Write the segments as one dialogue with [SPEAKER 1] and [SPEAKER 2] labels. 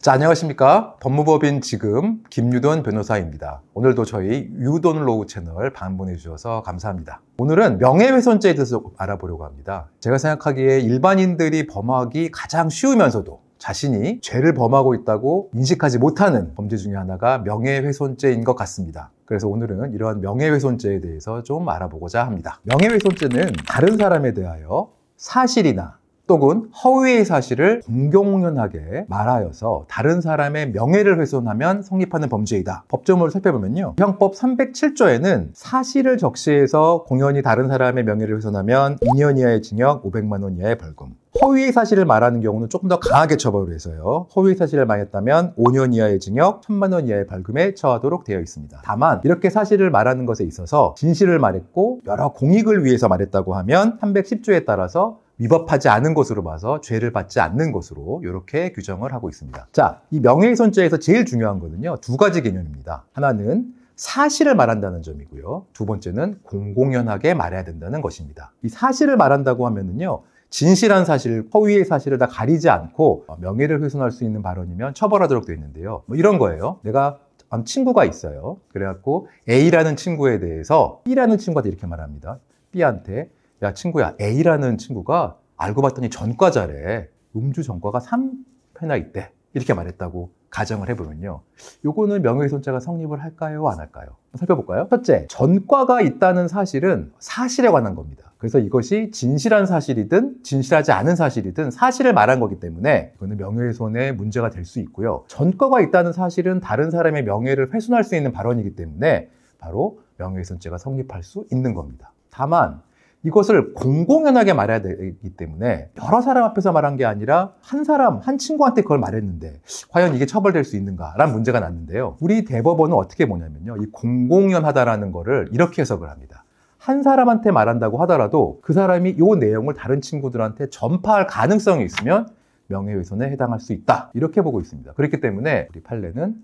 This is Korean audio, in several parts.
[SPEAKER 1] 자, 안녕하십니까. 법무법인 지금 김유돈 변호사입니다. 오늘도 저희 유돈로우 채널 방문해 주셔서 감사합니다. 오늘은 명예훼손죄에 대해서 알아보려고 합니다. 제가 생각하기에 일반인들이 범하기 가장 쉬우면서도 자신이 죄를 범하고 있다고 인식하지 못하는 범죄 중에 하나가 명예훼손죄인 것 같습니다. 그래서 오늘은 이러한 명예훼손죄에 대해서 좀 알아보고자 합니다. 명예훼손죄는 다른 사람에 대하여 사실이나 또는 허위의 사실을 공공연하게 말하여서 다른 사람의 명예를 훼손하면 성립하는 범죄이다. 법조문을 살펴보면요, 형법 307조에는 사실을 적시해서 공연히 다른 사람의 명예를 훼손하면 2년 이하의 징역, 500만 원 이하의 벌금. 허위의 사실을 말하는 경우는 조금 더 강하게 처벌을 해서요, 허위의 사실을 말했다면 5년 이하의 징역, 1000만 원 이하의 벌금에 처하도록 되어 있습니다. 다만 이렇게 사실을 말하는 것에 있어서 진실을 말했고 여러 공익을 위해서 말했다고 하면 310조에 따라서 위법하지 않은 것으로 봐서 죄를 받지 않는 것으로 이렇게 규정을 하고 있습니다. 자, 이 명예훼손죄에서 제일 중요한 거는요, 두 가지 개념입니다. 하나는 사실을 말한다는 점이고요, 두 번째는 공공연하게 말해야 된다는 것입니다. 이 사실을 말한다고 하면은요, 진실한 사실, 허위의 사실을 다 가리지 않고 명예를 훼손할 수 있는 발언이면 처벌하도록 되어 있는데요. 이런 거예요. 내가 친구가 있어요. 그래갖고 A라는 친구에 대해서 B라는 친구한테 이렇게 말합니다. B한테, 야 친구야, A라는 친구가 알고 봤더니 전과자래. 음주 전과가 3회나 있대. 이렇게 말했다고 가정을 해보면요, 요거는 명예훼손죄가 성립을 할까요, 안 할까요? 살펴볼까요? 첫째, 전과가 있다는 사실은 사실에 관한 겁니다. 그래서 이것이 진실한 사실이든 진실하지 않은 사실이든 사실을 말한 거기 때문에 이거는 명예훼손의 문제가 될 수 있고요, 전과가 있다는 사실은 다른 사람의 명예를 훼손할 수 있는 발언이기 때문에 바로 명예훼손죄가 성립할 수 있는 겁니다. 다만 이것을 공공연하게 말해야 되기 때문에 여러 사람 앞에서 말한 게 아니라 한 사람, 한 친구한테 그걸 말했는데 과연 이게 처벌될 수 있는가라는 문제가 났는데요, 우리 대법원은 어떻게 보냐면요, 이 공공연하다라는 거를 이렇게 해석을 합니다. 한 사람한테 말한다고 하더라도 그 사람이 이 내용을 다른 친구들한테 전파할 가능성이 있으면 명예훼손에 해당할 수 있다, 이렇게 보고 있습니다. 그렇기 때문에 우리 판례는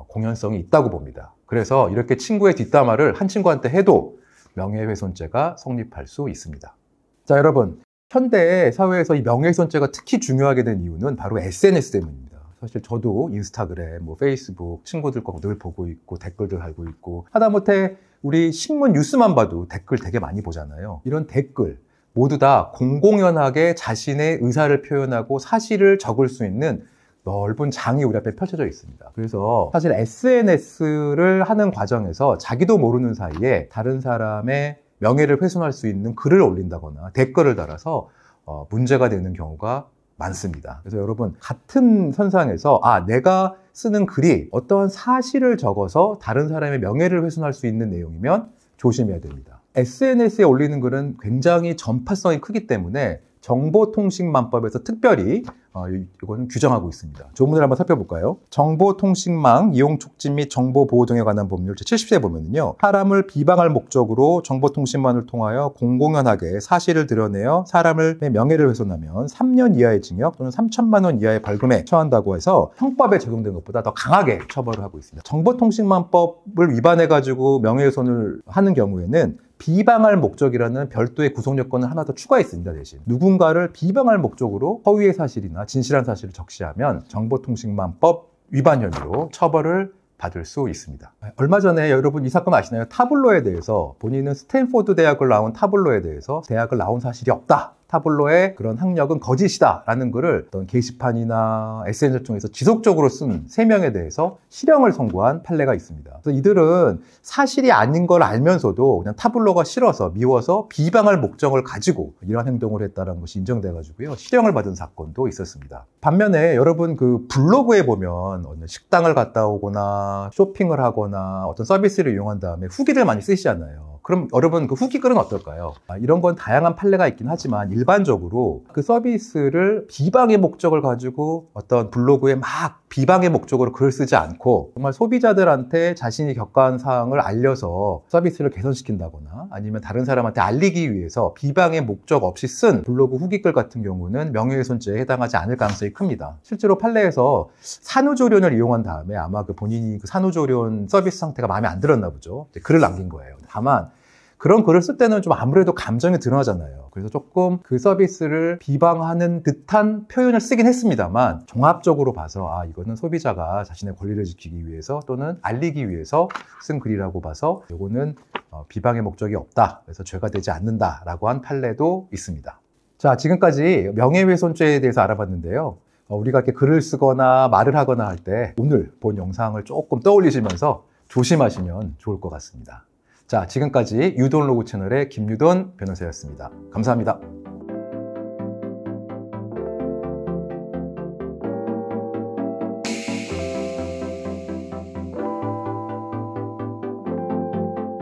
[SPEAKER 1] 공연성이 있다고 봅니다. 그래서 이렇게 친구의 뒷담화를 한 친구한테 해도 명예훼손죄가 성립할 수 있습니다. 자, 여러분, 현대 사회에서 이 명예훼손죄가 특히 중요하게 된 이유는 바로 SNS 때문입니다. 사실 저도 인스타그램, 페이스북 친구들 거 늘 보고 있고 댓글들 달고 있고, 하다못해 우리 신문 뉴스만 봐도 댓글 되게 많이 보잖아요. 이런 댓글 모두 다 공공연하게 자신의 의사를 표현하고 사실을 적을 수 있는 넓은 장이 우리 앞에 펼쳐져 있습니다. 그래서 사실 SNS를 하는 과정에서 자기도 모르는 사이에 다른 사람의 명예를 훼손할 수 있는 글을 올린다거나 댓글을 달아서 문제가 되는 경우가 많습니다. 그래서 여러분, 같은 선상에서 내가 쓰는 글이 어떠한 사실을 적어서 다른 사람의 명예를 훼손할 수 있는 내용이면 조심해야 됩니다. SNS에 올리는 글은 굉장히 전파성이 크기 때문에 정보통신망법에서 특별히 이거는 규정하고 있습니다. 조문을 한번 살펴볼까요? 정보통신망 이용 촉진 및 정보 보호 등에 관한 법률 제70조에 보면요, 사람을 비방할 목적으로 정보통신망을 통하여 공공연하게 사실을 드러내어 사람의 명예를 훼손하면 3년 이하의 징역 또는 3천만 원 이하의 벌금에 처한다고 해서 형법에 적용된 것보다 더 강하게 처벌을 하고 있습니다. 정보통신망법을 위반해가지고 명예훼손을 하는 경우에는 비방할 목적이라는 별도의 구성 요건을 하나 더 추가했습니다. 대신 누군가를 비방할 목적으로 허위의 사실이나 진실한 사실을 적시하면 정보통신망법 위반 혐의로 처벌을 받을 수 있습니다. 얼마 전에 여러분 이 사건 아시나요? 타블로에 대해서 본인은 스탠포드 대학을 나온 타블로에 대해서 대학을 나온 사실이 없다, 타블로의 그런 학력은 거짓이다 라는 글을 어떤 게시판이나 SNS 통해서 지속적으로 쓴 3명에 대해서 실형을 선고한 판례가 있습니다. 그래서 이들은 사실이 아닌 걸 알면서도 그냥 타블로가 싫어서 미워서 비방할 목적을 가지고 이런 행동을 했다는 것이 인정돼가지고요, 실형을 받은 사건도 있었습니다. 반면에 여러분 그 블로그에 보면 어느 식당을 갔다 오거나 쇼핑을 하거나 어떤 서비스를 이용한 다음에 후기를 많이 쓰시잖아요. 그럼 여러분 그 후기 글은 어떨까요? 이런 건 다양한 판례가 있긴 하지만 일반적으로 그 서비스를 비방의 목적을 가지고 어떤 블로그에 막 비방의 목적으로 글을 쓰지 않고 정말 소비자들한테 자신이 겪어한 사항을 알려서 서비스를 개선시킨다거나 아니면 다른 사람한테 알리기 위해서 비방의 목적 없이 쓴 블로그 후기글 같은 경우는 명예훼손죄에 해당하지 않을 가능성이 큽니다. 실제로 판례에서 산후조리원을 이용한 다음에 아마 본인이 그 산후조리원 서비스 상태가 마음에 안 들었나 보죠. 글을 남긴 거예요. 다만 그런 글을 쓸 때는 좀 아무래도 감정이 드러나잖아요. 그래서 조금 그 서비스를 비방하는 듯한 표현을 쓰긴 했습니다만 종합적으로 봐서 이거는 소비자가 자신의 권리를 지키기 위해서 또는 알리기 위해서 쓴 글이라고 봐서 이거는 비방의 목적이 없다. 그래서 죄가 되지 않는다라고 한 판례도 있습니다. 자, 지금까지 명예훼손죄에 대해서 알아봤는데요. 우리가 이렇게 글을 쓰거나 말을 하거나 할 때 오늘 본 영상을 조금 떠올리시면서 조심하시면 좋을 것 같습니다. 자, 지금까지 유돈로그 채널의 김유돈 변호사였습니다. 감사합니다.